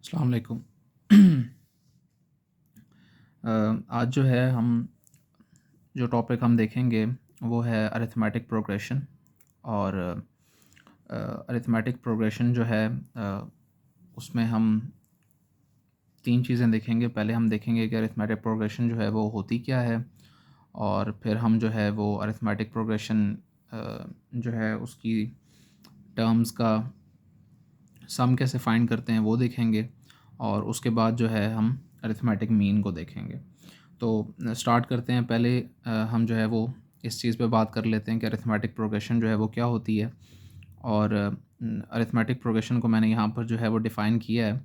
अस्सलाम वालेकुम। आज जो है हम जो टॉपिक हम देखेंगे वो है अरिथमेटिक प्रोग्रेशन। और अरिथमेटिक प्रोग्रेशन जो है उसमें हम तीन चीज़ें देखेंगे। पहले हम देखेंगे कि अरिथमेटिक प्रोग्रेशन जो है वो होती क्या है, और फिर हम जो है वो अरिथमेटिक प्रोग्रेशन जो है उसकी टर्म्स का सम कैसे फाइंड करते हैं वो देखेंगे, और उसके बाद जो है हम अरिथमेटिक मीन को देखेंगे। तो स्टार्ट करते हैं। पहले हम जो है वो इस चीज़ पे बात कर लेते हैं कि अरिथमेटिक प्रोग्रेशन जो है वो क्या होती है। और अरिथमेटिक प्रोग्रेशन को मैंने यहाँ पर जो है वो डिफ़ाइन किया है।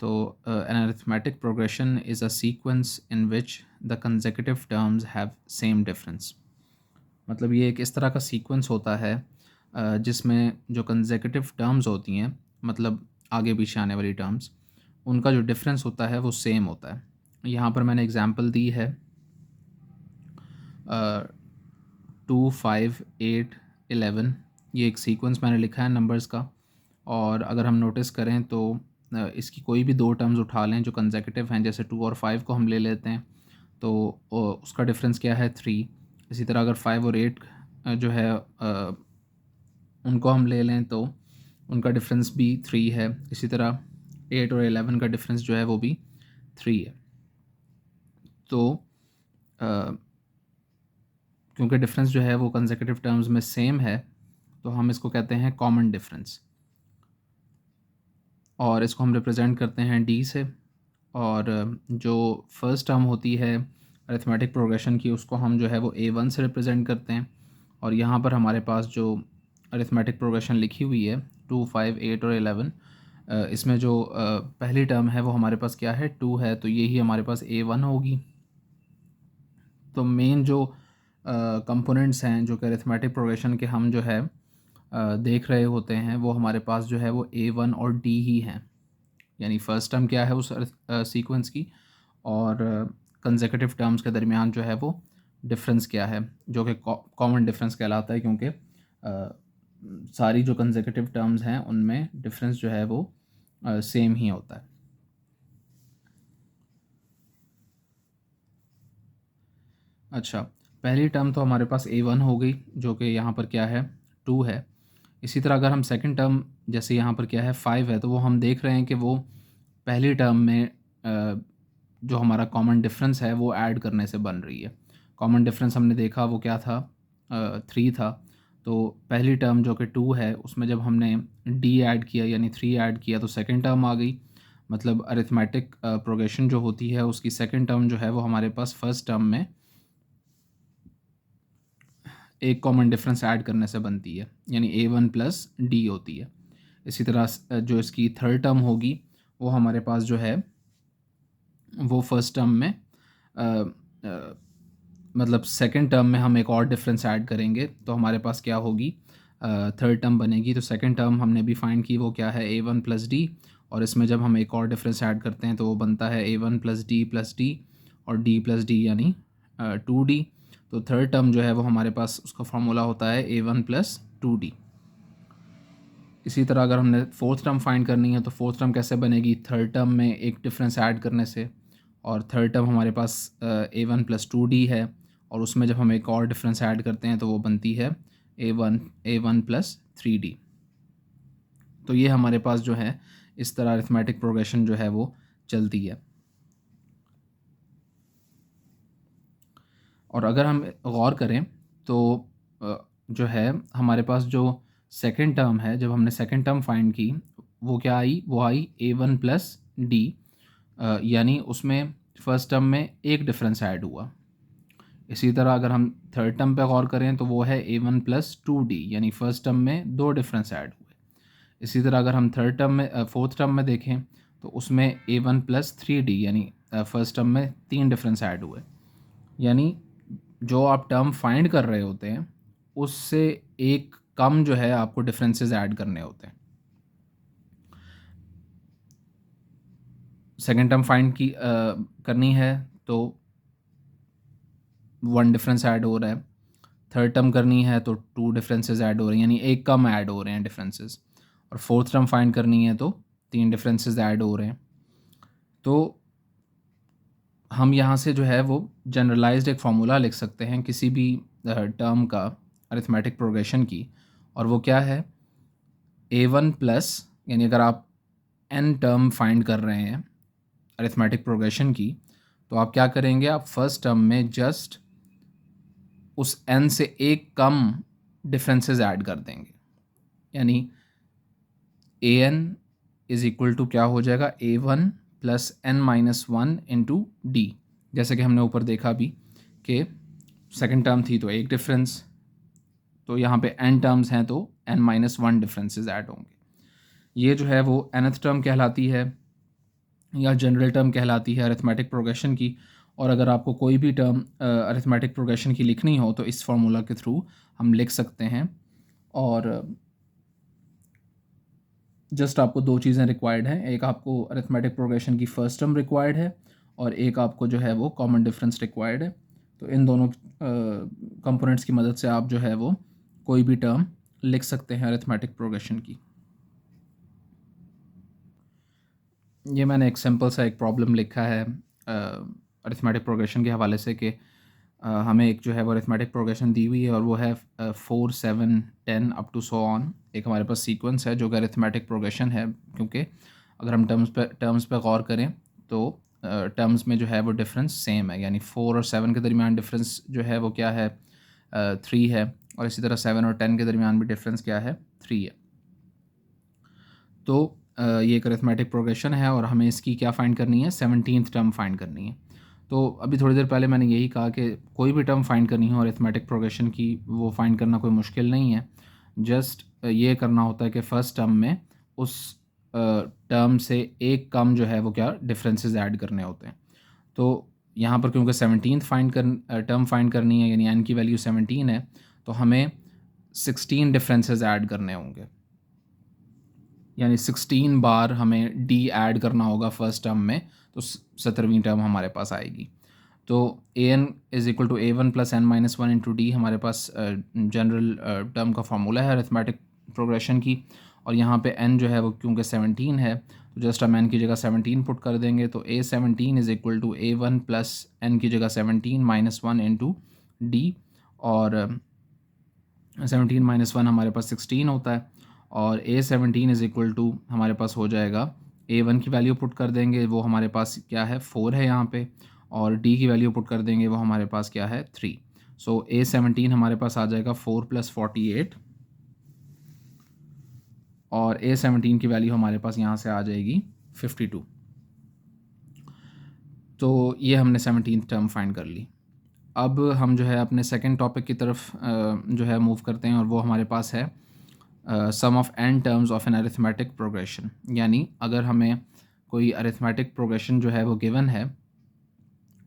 तो an arithmetic progression is a sequence in which the consecutive terms have same difference. मतलब ये एक इस तरह का सीक्वेंस होता है जिसमें जो कंसेक्यूटिव टर्म्स होती हैं, मतलब आगे पीछे आने वाली टर्म्स, उनका जो डिफरेंस होता है वो सेम होता है। यहाँ पर मैंने एग्जांपल दी है 2, 5, 8, 11। ये एक सीक्वेंस मैंने लिखा है नंबर्स का। और अगर हम नोटिस करें तो इसकी कोई भी दो टर्म्स उठा लें जो कंसेक्यूटिव हैं, जैसे 2 और 5 को हम ले लेते हैं, तो उसका डिफरेंस क्या है, 3। इसी तरह अगर 5 और 8 जो है उनको हम ले लें तो उनका डिफरेंस भी 3 है। इसी तरह 8 और 11 का डिफरेंस जो है वो भी 3 है। तो क्योंकि डिफरेंस जो है वो कंसेक्यूटिव टर्म्स में सेम है, तो हम इसको कहते हैं कॉमन डिफरेंस, और इसको हम रिप्रेजेंट करते हैं डी से। और जो फर्स्ट टर्म होती है अरिथमेटिक प्रोग्रेशन की, उसको हम जो है वो A1 से रिप्रेजेंट करते हैं। और यहाँ पर हमारे पास जो अरिथमेटिक प्रोग्रेशन लिखी हुई है 2, 5, 8 और 11, इसमें जो पहली टर्म है वो हमारे पास क्या है, 2 है, तो यही हमारे पास A1 होगी। तो मेन जो कंपोनेंट्स हैं जो कि अरिथमेटिक प्रोग्रेशन के हम जो है देख रहे होते हैं, वो हमारे पास जो है वो A1 और D ही हैं। यानी फ़र्स्ट टर्म क्या है उस सीक्वेंस की, और कंसेक्यूटिव टर्म्स के दरमियान जो है वो डिफरेंस क्या है, जो कि कॉमन डिफरेंस कहलाता है, क्योंकि सारी जो कंसेक्यूटिव टर्म्स हैं उनमें डिफरेंस जो है वो सेम ही होता है। अच्छा, पहली टर्म तो हमारे पास A1 हो गई, जो कि यहाँ पर क्या है, 2 है। इसी तरह अगर हम सेकंड टर्म, जैसे यहाँ पर क्या है 5 है, तो वो हम देख रहे हैं कि वो पहली टर्म में जो हमारा कॉमन डिफरेंस है वो ऐड करने से बन रही है। कॉमन डिफरेंस हमने देखा वो क्या था, 3 था। तो पहली टर्म जो कि 2 है, उसमें जब हमने डी ऐड किया यानी 3 ऐड किया तो सेकंड टर्म आ गई। मतलब अरिथमेटिक प्रोग्रेशन जो होती है उसकी सेकंड टर्म जो है वो हमारे पास फर्स्ट टर्म में एक कॉमन डिफरेंस ऐड करने से बनती है, यानी A1 प्लस डी होती है। इसी तरह जो इसकी थर्ड टर्म होगी वो हमारे पास जो है वो फर्स्ट टर्म में मतलब सेकंड टर्म में हम एक और डिफरेंस ऐड करेंगे तो हमारे पास क्या होगी, थर्ड टर्म बनेगी। तो सेकंड टर्म हमने भी फाइंड की, वो क्या है, A1 प्लस डी। और इसमें जब हम एक और डिफरेंस ऐड करते हैं तो वो बनता है A1 प्लस डी और डी प्लस डी यानी 2D। तो थर्ड टर्म जो है वो हमारे पास उसका फार्मूला होता है A1 प्लस 2D। इसी तरह अगर हमने फोर्थ टर्म फाइंड करनी है तो फोर्थ टर्म कैसे बनेगी, थर्ड टर्म में एक डिफरेंस ऐड करने से। और थर्ड टर्म हमारे पास A1 प्लस 2D है, और उसमें जब हम एक और डिफरेंस ऐड करते हैं तो वो बनती है A1 प्लस 3D। तो ये हमारे पास जो है इस तरह अरिथमेटिक प्रोग्रेशन जो है वो चलती है। और अगर हम गौर करें तो जो है हमारे पास जो सेकंड टर्म है, जब हमने सेकंड टर्म फाइंड की वो क्या आई, वो आई A1 प्लस डी, यानी उसमें फ़र्स्ट टर्म में एक डिफरेंस ऐड हुआ। इसी तरह अगर हम थर्ड टर्म पे गौर करें तो वो है A1 प्लस 2D, यानी फ़र्स्ट टर्म में दो डिफरेंस ऐड हुए। इसी तरह अगर हम थर्ड टर्म में फोर्थ टर्म में देखें तो उसमें A1 प्लस 3D, यानी फ़र्स्ट टर्म में तीन डिफरेंस ऐड हुए। यानी जो आप टर्म फाइंड कर रहे होते हैं उससे एक कम जो है आपको डिफरेंसेस ऐड करने होते हैं। सेकंड टर्म फाइंड की करनी है तो वन डिफरेंस ऐड हो रहा है। थर्ड टर्म करनी है तो टू डिफरेंसेस ऐड हो रहे हैं, यानी एक कम ऐड हो रहे हैं डिफरेंसेस। और फोर्थ टर्म फाइंड करनी है तो 3 डिफरेंसेस ऐड हो रहे हैं। तो हम यहाँ से जो है वो जनरलाइज्ड एक फार्मूला लिख सकते हैं किसी भी टर्म का अरिथमेटिक प्रोग्रेशन की, और वो क्या है, a1 प्लस, यानी अगर आप n टर्म फाइंड कर रहे हैं अरिथमेटिक प्रोग्रेशन की, तो आप क्या करेंगे, आप फर्स्ट टर्म में जस्ट उस n से एक कम डिफरेंसेस ऐड कर देंगे, यानी an इज़ इक्वल टू क्या हो जाएगा, a1 plus n minus one into D. जैसे कि हमने ऊपर देखा भी कि सेकेंड टर्म थी तो एक डिफरेंस, तो यहाँ पे n टर्म्स हैं तो n minus one differences add होंगे। ये जो है वो nth टर्म कहलाती है या जनरल टर्म कहलाती है अरिथमेटिक प्रोग्रेशन की। और अगर आपको कोई भी टर्म अरिथमेटिक प्रोग्रेशन की लिखनी हो तो इस फार्मूला के थ्रू हम लिख सकते हैं। और जस्ट आपको दो चीज़ें रिक्वायर्ड हैं, एक आपको अरिथमेटिक प्रोग्रेशन की फ़र्स्ट टर्म रिक्वायर्ड है और एक आपको जो है वो कॉमन डिफरेंस रिक्वायर्ड है। तो इन दोनों कंपोनेंट्स की मदद से आप जो है वो कोई भी टर्म लिख सकते हैं अरिथमेटिक प्रोग्रेशन की। ये मैंने एक सिंपल सा एक प्रॉब्लम लिखा है अरिथमेटिक प्रोग्रेशन के हवाले से कि हमें एक जो है वो अरिथमेटिक प्रोग्रेशन दी हुई है और वो है 4 7 10 अप टू सो ऑन। एक हमारे पास सीक्वेंस है जो कि अरिथमेटिक प्रोग्रेशन है, क्योंकि अगर हम टर्म्स पे गौर करें तो टर्म्स में जो है वो डिफरेंस सेम है, यानी 4 और 7 के दरमियान डिफरेंस जो है वो क्या है, 3 है, और इसी तरह 7 और 10 के दरमियान भी डिफरेंस क्या है, 3 है। तो ये एक अरिथमेटिक प्रोग्रेशन है और हमें इसकी क्या फ़ाइंड करनी है, 17th टर्म फाइंड करनी है। तो अभी थोड़ी देर पहले मैंने यही कहा कि कोई भी टर्म फाइंड करनी हो अरिथमेटिक प्रोग्रेशन की, वो फाइंड करना कोई मुश्किल नहीं है। जस्ट ये करना होता है कि फ़र्स्ट टर्म में उस टर्म से एक कम जो है वो क्या डिफरेंसेस ऐड करने होते हैं। तो यहाँ पर क्योंकि 17th टर्म फाइंड करनी है, यानी n की वैल्यू 17 है, तो हमें 16 डिफरेंसेस ऐड करने होंगे, यानी 16 बार हमें डी ऐड करना होगा फर्स्ट टर्म में, तो 17वीं टर्म हमारे पास आएगी। तो an is equal to a1 plus n minus one into D हमारे पास जनरल टर्म का फार्मूला है अरिथमेटिक प्रोग्रेशन की। और यहाँ पे n जो है वो क्योंकि 17 है तो जस्ट हम n की जगह 17 पुट कर देंगे, तो a17 is equal to a1 plus n की जगह 17 माइनस वन इंटू डी, और 17 माइनस वन हमारे पास 16 होता है, और a17 इज़ इक्वल टू हमारे पास हो जाएगा, a1 की वैल्यू पुट कर देंगे वो हमारे पास क्या है 4 है यहाँ पे, और d की वैल्यू पुट कर देंगे वो हमारे पास क्या है 3। सो a17 हमारे पास आ जाएगा 4 प्लस 48, और a17 की वैल्यू हमारे पास यहाँ से आ जाएगी 52। तो ये हमने 17th टर्म फाइंड कर ली। अब हम जो है अपने सेकंड टॉपिक की तरफ जो है मूव करते हैं, और वो हमारे पास है sum of n terms of an arithmetic progression. यानी अगर हमें कोई अरिथमेटिक प्रोग्रेशन जो है वो गिवन है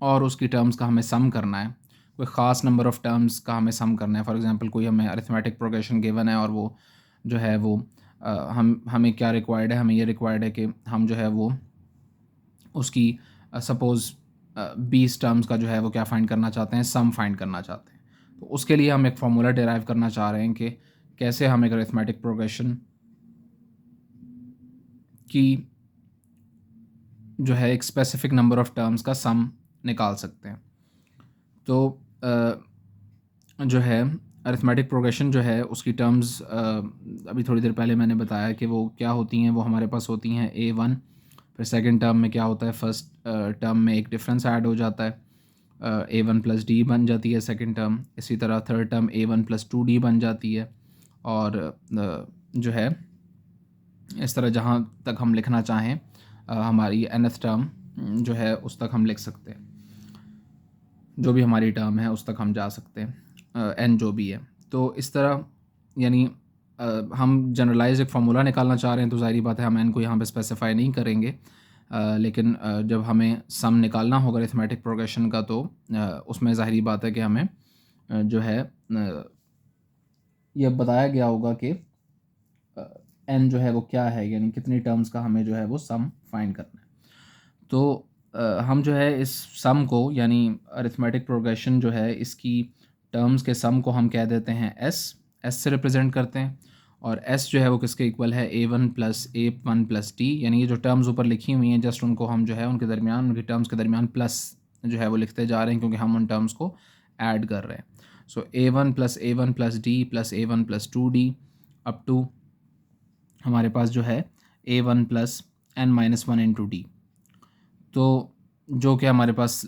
और उसकी टर्म्स का हमें सम करना है, कोई ख़ास नंबर ऑफ़ टर्म्स का हमें सम करना है। फॉर एग्जांपल कोई हमें अरिथमेटिक प्रोग्रेशन गिवन है और वो जो है वो हमें क्या रिक्वायर्ड है, हमें ये रिक्वायर्ड है कि हम जो है वो उसकी सपोज़ 20 टर्म्स का जो है वो क्या फ़ाइंड करना चाहते हैं, सम फाइंड करना चाहते हैं। तो उसके लिए हम एक फार्मूला डिराइव करना चाह रहे हैं कि कैसे हम एक अरिथमेटिक प्रोग्रेशन की जो है एक स्पेसिफिक नंबर ऑफ़ टर्म्स का सम निकाल सकते हैं। तो जो है अरिथमेटिक प्रोग्रेशन जो है उसकी टर्म्स अभी थोड़ी देर पहले मैंने बताया कि वो क्या होती हैं, वो हमारे पास होती हैं a1, फिर सेकंड टर्म में क्या होता है, फर्स्ट टर्म में एक डिफरेंस ऐड हो जाता है, a1 प्लस डी बन जाती है सेकंड टर्म। इसी तरह third term a1 plus 2d बन जाती है, और जो है इस तरह जहाँ तक हम लिखना चाहें हमारी nth टर्म जो है उस तक हम लिख सकते हैं, जो भी हमारी टर्म है उस तक हम जा सकते हैं, n जो भी है। तो इस तरह यानी हम जनरलाइज एक फार्मूला निकालना चाह रहे हैं, तो ज़ाहिर बात है हम n को यहाँ पे स्पेसिफाई नहीं करेंगे, लेकिन जब हमें सम निकालना होगा अरिथमेटिक प्रोग्रेशन का तो उसमें ज़ाहिर बात है कि हमें जो है यह बताया गया होगा कि n जो है वो क्या है, यानी कितनी टर्म्स का हमें जो है वो सम फाइंड करना है। तो हम जो है इस सम को, यानी अरिथमेटिक प्रोग्रेशन जो है इसकी टर्म्स के सम को हम कह देते हैं s से रिप्रेजेंट करते हैं, और एस जो है वो किसके इक्वल है, A1 plus A1 plus T, यानी ये जो टर्म्स ऊपर लिखी हुई हैं जस्ट उनको हम जो है उनके दरमियान, उनकी टर्म्स के दरमियान प्लस जो है वो लिखते जा रहे हैं क्योंकि हम उन टर्म्स को ऐड कर रहे हैं। So A1 plus D plus A1 plus 2D up to हमारे पास जो है A1 plus n-1 into D. तो जो कि हमारे पास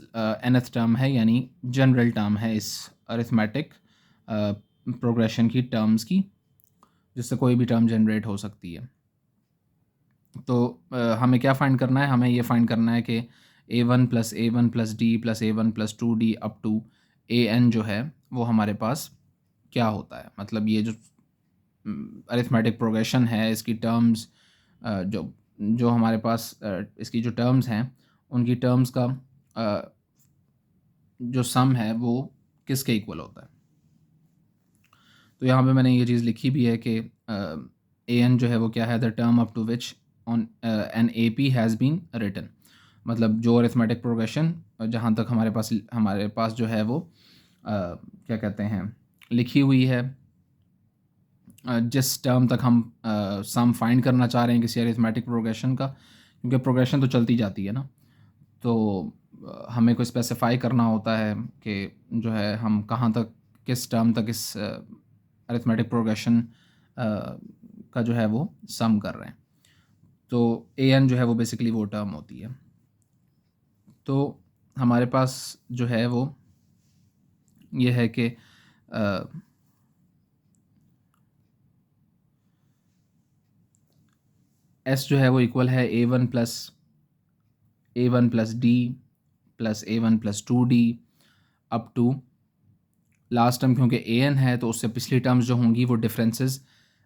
nth टर्म है, यानी जनरल टर्म है इस अरिथमेटिक प्रोग्रेशन की टर्म्स की, जिससे कोई भी टर्म जनरेट हो सकती है। तो हमें क्या फाइंड करना है, हमें ये फाइंड करना है कि A1 plus D plus A1 plus 2D up to AN जो है वो हमारे पास क्या होता है। मतलब ये जो अरिथमेटिक प्रोग्रेशन है इसकी टर्म्स जो जो हमारे पास इसकी जो टर्म्स हैं उनकी टर्म्स का जो सम है वो किसके इक्वल होता है। तो यहाँ पे मैंने ये चीज़ लिखी भी है कि AN जो है वो क्या है, the term up to which on an AP has been written. मतलब जो अरिथमेटिक प्रोग्रेशन जहाँ तक हमारे पास जो है वो क्या कहते हैं लिखी हुई है, जिस टर्म तक हम सम फाइंड करना चाह रहे हैं किसी अरिथमेटिक प्रोग्रेशन का, क्योंकि प्रोग्रेशन तो चलती जाती है ना, तो हमें को स्पेसिफाई करना होता है कि जो है हम कहाँ तक, किस टर्म तक इस अरिथमेटिक प्रोग्रेशन का जो है वो सम कर रहे हैं। तो AN जो है वो बेसिकली वो टर्म होती है। तो हमारे पास जो है वो ये है कि S जो है वो इक्वल है A1 plus D plus A1 plus 2D up to last term, क्योंकि AN है तो उससे पिछली टर्म्स जो होंगी वो डिफरेंसेस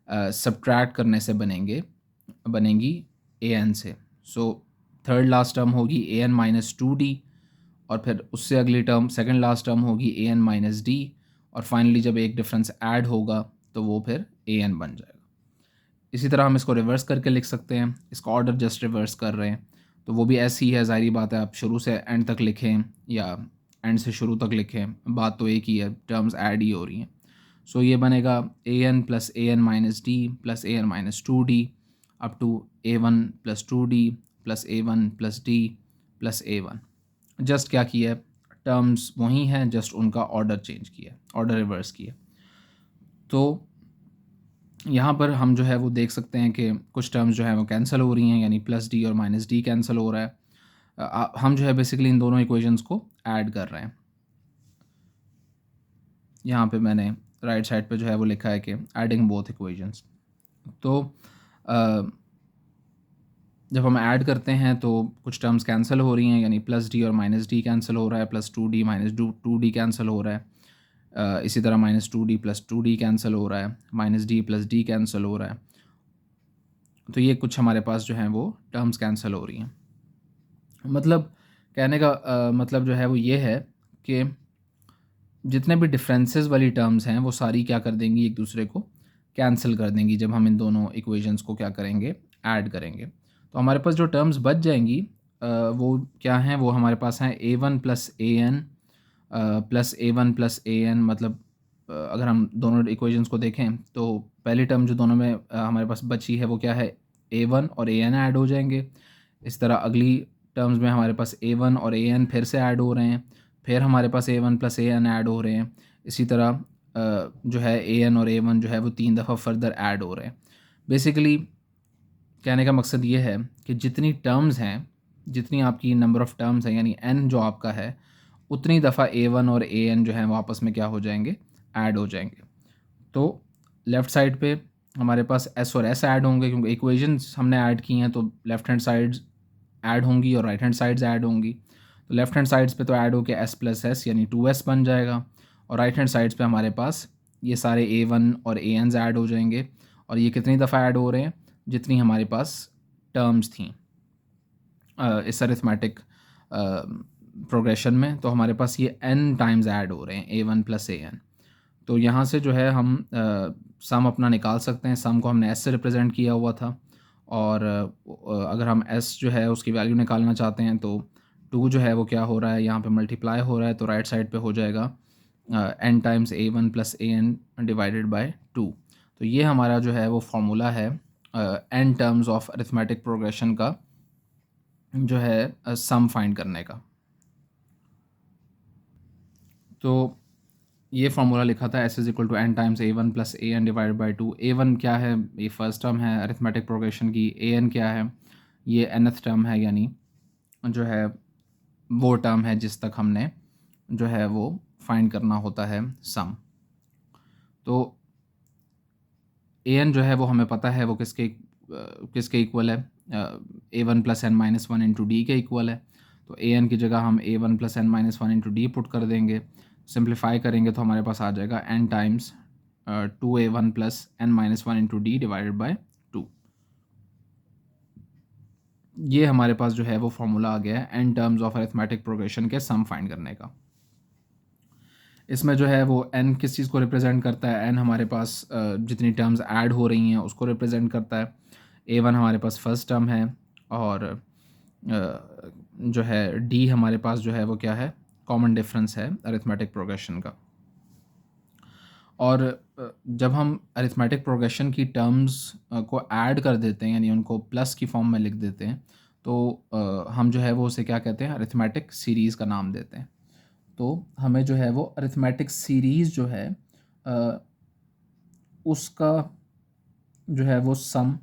सब्ट्रैक्ट करने से बनेंगी AN से। सो थर्ड लास्ट टर्म होगी AN माइनस 2D, और फिर उससे अगली टर्म सेकंड लास्ट टर्म होगी AN माइनस D, और फाइनली जब एक डिफरेंस ऐड होगा तो वो फिर AN बन जाएगा। इसी तरह हम इसको रिवर्स करके लिख सकते हैं, इसका ऑर्डर जस्ट रिवर्स कर रहे हैं तो वो भी ऐसी ही है। ज़ाहिर बात है, आप शुरू से एंड तक लिखें या एंड से शुरू तक लिखें, बात तो एक ही है, टर्म्स ऐड ही हो रही हैं। सो ये बनेगा AN plus AN minus D plus AN minus 2D up to A1 plus 2D plus A1 plus D plus A1। Just क्या किया है, टर्म्स वही हैं, जस्ट उनका ऑर्डर चेंज किया, ऑर्डर रिवर्स किया। तो यहाँ पर हम जो है वो देख सकते हैं कि कुछ टर्म्स जो है वो कैंसिल हो रही हैं, यानी प्लस D और माइनस D कैंसिल हो रहा है। हम जो है बेसिकली इन दोनों इक्वेशंस को ऐड कर रहे हैं। यहाँ पे मैंने राइट साइड पे जो है वो लिखा है कि एडिंग बोथ इक्वेशंस। तो जब हम ऐड करते हैं तो कुछ टर्म्स कैंसिल हो रही हैं, यानी प्लस D और माइनस D कैंसिल हो रहा है, plus 2D minus 2D cancel हो रहा है, इसी तरह minus 2D plus 2D cancel हो रहा है, minus D plus D cancel हो रहा है। तो ये कुछ हमारे पास जो हैं वो टर्म्स कैंसिल हो रही हैं। मतलब कहने का मतलब जो है वो ये है कि जितने भी डिफरेंसेस वाली टर्म्स हैं वो सारी क्या कर देंगी, एक दूसरे को कैंसिल कर देंगी जब हम इन दोनों इक्वेशंस को क्या करेंगे, ऐड करेंगे। तो हमारे पास जो टर्म्स बच जाएंगी वो क्या हैं, वो हमारे पास हैं A1 plus AN plus A1 plus AN। मतलब अगर हम दोनों इक्वेशंस को देखें तो पहली टर्म जो दोनों में हमारे पास बची है वो क्या है, A1 और AN ऐड हो जाएंगे। इस तरह अगली टर्म्स में हमारे पास A1 और AN फिर से ऐड हो रहे हैं, फिर हमारे पास A1 प्लस AN ऐड हो रहे हैं। इसी तरह जो है AN और A1 जो है वो 3 दफ़ा फर्दर ऐड हो रहे हैं। बेसिकली कहने का मकसद ये है कि जितनी टर्म्स हैं, जितनी आपकी नंबर ऑफ़ टर्म्स हैं, यानी n जो आपका है, उतनी दफ़ा A1 और AN जो है वो आपस में क्या हो जाएंगे, ऐड हो जाएंगे। तो लेफ़्ट साइड पे हमारे पास S और S ऐड होंगे, क्योंकि इक्वेशंस हमने ऐड की हैं तो लेफ़्ट हैंड साइड्स ऐड होंगी और राइट हैंड साइड्स ऐड होंगी। तो लेफ़्ट हैंड साइड्स पे तो ऐड होके S प्लस S यानी 2S बन जाएगा, और राइट हैंड साइड्स पे हमारे पास ये सारे A1 और ANs ऐड हो जाएंगे। और ये कितनी दफ़ा ऐड हो रहे हैं, जितनी हमारे पास टर्म्स थी इस अरिथमेटिक प्रोग्रेशन में। तो हमारे पास ये n टाइम्स ऐड हो रहे हैं, A1 प्लस AN। तो यहाँ से जो है हम सम अपना निकाल सकते हैं। सम को हमने S से रिप्रेजेंट किया हुआ था, और अगर हम S जो है उसकी वैल्यू निकालना चाहते हैं तो 2 जो है वो क्या हो रहा है, यहाँ पे मल्टीप्लाई हो रहा है, तो राइट साइड पे हो जाएगा n times A1 plus AN divided by 2। तो ये हमारा जो है वो फार्मूला है n terms of arithmetic progression का जो है सम फाइंड करने का। तो ये फार्मूला लिखा था s is equal to n times a1 plus A N divide by two. a1 क्या है, ये फर्स्ट टर्म है अरिथमेटिक प्रोग्रेशन की। an क्या है, ये nth टर्म है, यानी जो है वो टर्म है जिस तक हमने जो है वो फाइंड करना होता है सम। तो an जो है वो हमें पता है वो किसके इक्वल है, a1 plus N minus one into D के इक्वल है। तो an की जगह हम a1 plus N minus one into D put कर देंगे। सिंप्लीफाई करेंगे तो हमारे पास आ जाएगा n times 2a1 plus N minus one into D divided by 2। ये हमारे पास जो है वो फार्मूला आ गया है n terms of arithmetic progression के सम फाइंड करने का। इसमें जो है वो n किस चीज़ को रिप्रेजेंट करता है, n हमारे पास जितनी टर्म्स ऐड हो रही हैं उसको रिप्रेजेंट करता है। a1 हमारे पास फर्स्ट टर्म है, और जो है d हमारे पास जो है वो क्या है, कॉमन डिफरेंस है अरिथमेटिक प्रोग्रेशन का। और जब हम अरिथमेटिक प्रोग्रेशन की टर्म्स को ऐड कर देते हैं, यानी उनको प्लस की फॉर्म में लिख देते हैं, तो हम जो है वो उसे क्या कहते हैं, अरिथमेटिक सीरीज़ का नाम देते हैं। तो हमें जो है वो अरिथमेटिक सीरीज़ जो है उसका जो है वो सम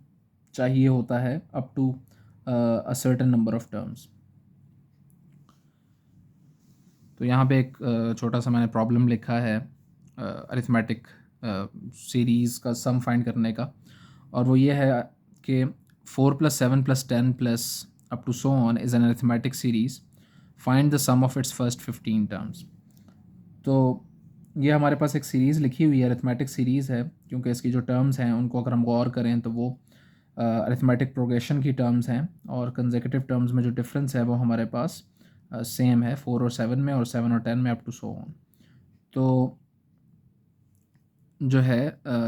चाहिए होता है up to a certain number of terms. तो यहाँ पे एक छोटा सा मैंने प्रॉब्लम लिखा है अरिथमेटिक सीरीज़ का सम फाइंड करने का, और वो ये है कि 4 plus 7 plus 10 plus up to so on is an arithmetic series, find the sum of its first 15 terms. तो ये हमारे पास एक सीरीज़ लिखी हुई है, अरिथमेटिक सीरीज़ है, क्योंकि इसकी जो टर्म्स हैं उनको अगर हम गौर करें तो वो अरिथमेटिक प्रोग्रेशन की टर्म्स हैं, और कंसेक्यूटिव टर्म्स में जो डिफरेंस है वो हमारे पास सेम है 4 और 7 में, और 7 और 10 में अप टू सो ऑन। तो जो है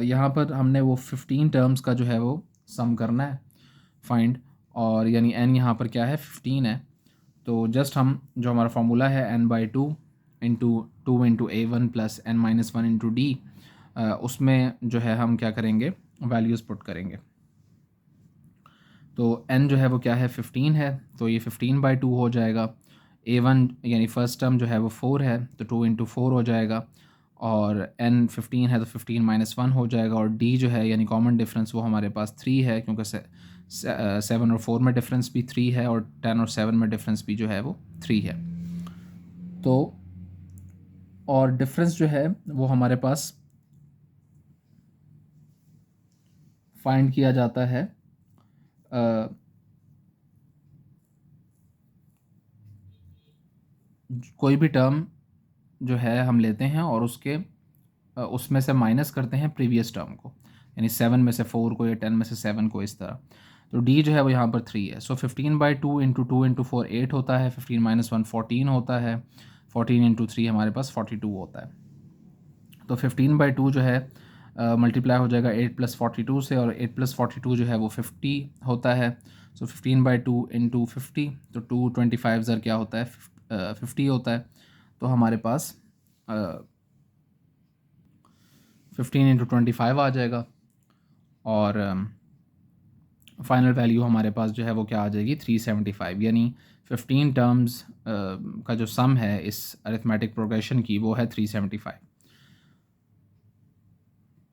यहाँ पर हमने वो 15 टर्म्स का जो है वो सम करना है फाइंड, और यानी n यहाँ पर क्या है 15 है। तो जस्ट हम जो हमारा फार्मूला है n/2 into 2 into a1 plus N minus one into D, उसमें जो है हम क्या करेंगे, वैल्यूज़ पुट करेंगे। तो n जो है वो क्या है 15 है, तो ये 15/2 हो जाएगा। a1 यानी फर्स्ट टर्म जो है वो 4 है, तो 2 इंटू 4 हो जाएगा, और n 15 है तो 15 माइनस 1 हो जाएगा, और d जो है यानी कॉमन डिफरेंस वो हमारे पास 3 है, क्योंकि 7 और 4 में डिफरेंस भी 3 है, और 10 और 7 में डिफरेंस भी जो है वो 3 है। तो और डिफरेंस जो है वो हमारे पास फाइंड किया जाता है कोई भी टर्म जो है हम लेते हैं और उसमें से माइनस करते हैं प्रीवियस टर्म को, यानी 7 में से 4 को या 10 में से 7 को, इस तरह। तो d जो है वो यहाँ पर 3 है। सो 15/2 इंटू 2 इंटू 4 8 होता है, 15 माइनस 1 14 होता है, 14 इंटू 3 हमारे पास 42 होता है। तो 15/2 जो है मल्टीप्लाई हो जाएगा 8 प्लस 42 से, और 8 प्लस 42 जो है वो 50 होता है। सो 15/2 इंटू 50, तो 225 ज़र क्या होता है 50 होता है। तो हमारे पास 15 इंटू 25 आ जाएगा, और फाइनल वैल्यू हमारे पास जो है वो क्या आ जाएगी 375, यानी 15 टर्म्स का जो सम है इस अरिथमेटिक प्रोग्रेशन की वो है 375।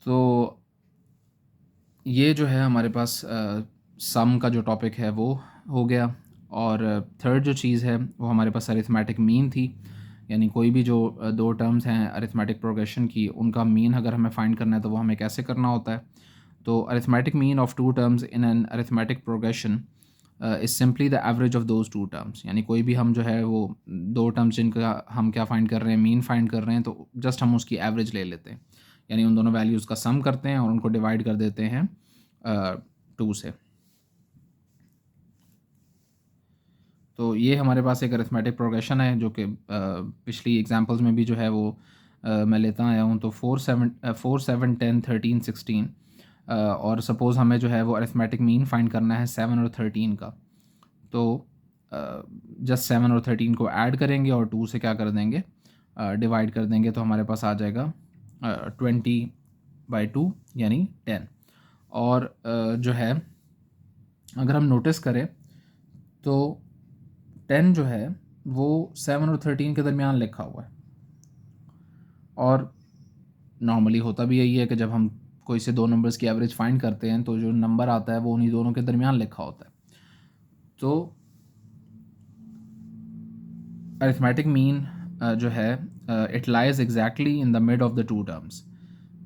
तो ये जो है हमारे पास सम का जो टॉपिक है वो हो गया। और थर्ड जो चीज़ है वो हमारे पास अरिथमेटिक मीन थी, यानी कोई भी जो दो टर्म्स हैं अरिथमेटिक प्रोग्रेशन की उनका मीन अगर हमें फाइंड करना है तो वो हमें कैसे करना होता है। तो arithmetic mean of two terms in an arithmetic progression is simply the average of those two terms, यानी कोई भी हम जो है वो दो टर्म्स जिनका हम क्या फ़ाइंड कर रहे हैं, मीन फाइंड कर रहे हैं, तो जस्ट हम उसकी एवरेज ले लेते हैं, यानी उन दोनों वैल्यूज़ का सम करते हैं और उनको डिवाइड कर देते हैं 2 से। तो ये हमारे पास एक अरिथमेटिक प्रोग्रेशन है जो कि पिछली एग्जांपल्स में भी जो है वो मैं लेता आया हूँ। तो 4 7 10 13 16, और सपोज़ हमें जो है वो अरिथमेटिक मीन फाइंड करना है 7 और 13 का। तो जस्ट 7 और 13 को ऐड करेंगे और 2 से क्या कर देंगे, डिवाइड कर देंगे, तो हमारे पास आ जाएगा 20 बाई 2 यानी 10। और जो है अगर हम नोटिस करें तो 10 जो है वो 7 और 13 के दरमियान लिखा हुआ है। और नॉर्मली होता भी यही है कि जब हम कोई से दो नंबर्स की एवरेज फाइंड करते हैं तो जो नंबर आता है वो उन्हीं दोनों के दरमियान लिखा होता है। तो अरिथमेटिक मीन जो है it lies exactly in the mid of the two terms.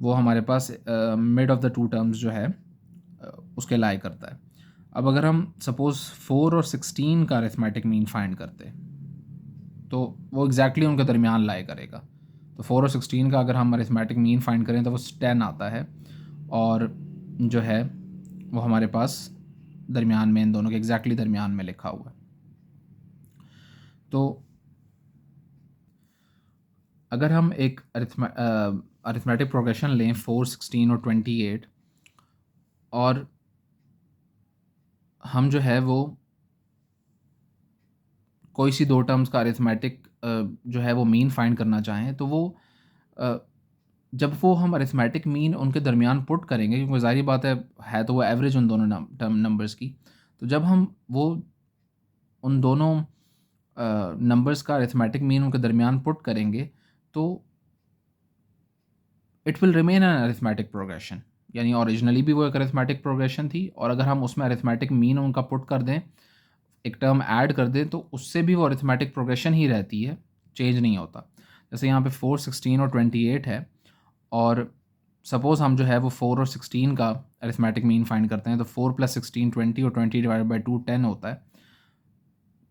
वो हमारे पास mid of the two terms जो है उसके लाई करता है। अब अगर हम सपोज़ 4 और 16 का अरिथमेटिक मीन फाइंड करते हैं तो वो एग्जैक्टली उनके दरमियान लाई करेगा। तो 4 और 16 का अगर हम अरिथमेटिक मीन फाइंड करें तो वो 10 आता है, और जो है वो हमारे पास दरमियान में, इन दोनों के एग्जैक्टली दरमियान में लिखा हुआ है। तो अगर हम एक अरिथमेटिक प्रोग्रेशन लें 4, 16 और 28, और हम जो है वो कोई सी दो टर्म्स का अरिथमेटिक जो है वो मीन फाइंड करना चाहें, तो वो जब वो हम अरिथमेटिक मीन उनके दरमियान पुट करेंगे, क्योंकि ज़ाहिर बात है तो वो एवरेज उन दोनों टर्म नंबर्स की, तो जब हम वो उन दोनों नंबर्स का अरिथमेटिक मीन उनके दरमियान पुट करेंगे तो it will remain N arithmetic progression. यानी ओरिजिनली भी वो एक अरिथमेटिक प्रोग्रेशन थी, और अगर हम उसमें अरिथमेटिक मीन उनका पुट कर दें, एक टर्म ऐड कर दें, तो उससे भी वो अरिथमेटिक प्रोग्रेशन ही रहती है, चेंज नहीं होता। जैसे यहाँ पे 4, 16 और 28 है, और सपोज़ हम जो है वो 4 और 16 का अरिथमेटिक मीन फाइंड करते हैं, तो 4 + 16 20 और 20 डिवाइडेड बाई 2 10 होता है।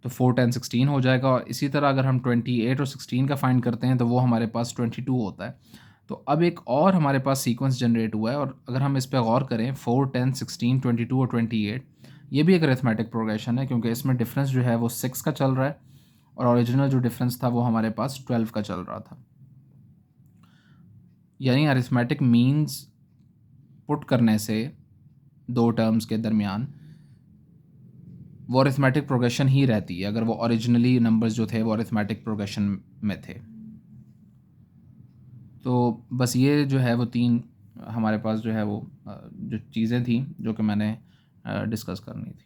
तो 4 10 16 हो जाएगा। और इसी तरह अगर हम 28 और 16 का फाइंड करते हैं तो वो हमारे पास 22 होता है। तो अब एक और हमारे पास सीक्वेंस जनरेट हुआ है, और अगर हम इस पे गौर करें 4 10 16 22 और 28, ये भी एक अरिथमेटिक प्रोग्रेशन है, क्योंकि इसमें डिफरेंस जो है वो 6 का चल रहा है, और ओरिजिनल जो डिफरेंस था वो हमारे पास 12 का चल रहा था। यानी अरिथमेटिक मीन्स पुट करने से दो टर्म्स के दरमियान वो अरिथमेटिक प्रोग्रेशन ही रहती है, अगर वो ओरिजिनली नंबर्स जो थे वो अरिथमेटिक प्रोग्रेशन में थे। तो बस ये जो है वो 3 हमारे पास जो है वो जो चीज़ें थी जो कि मैंने डिस्कस करनी थी।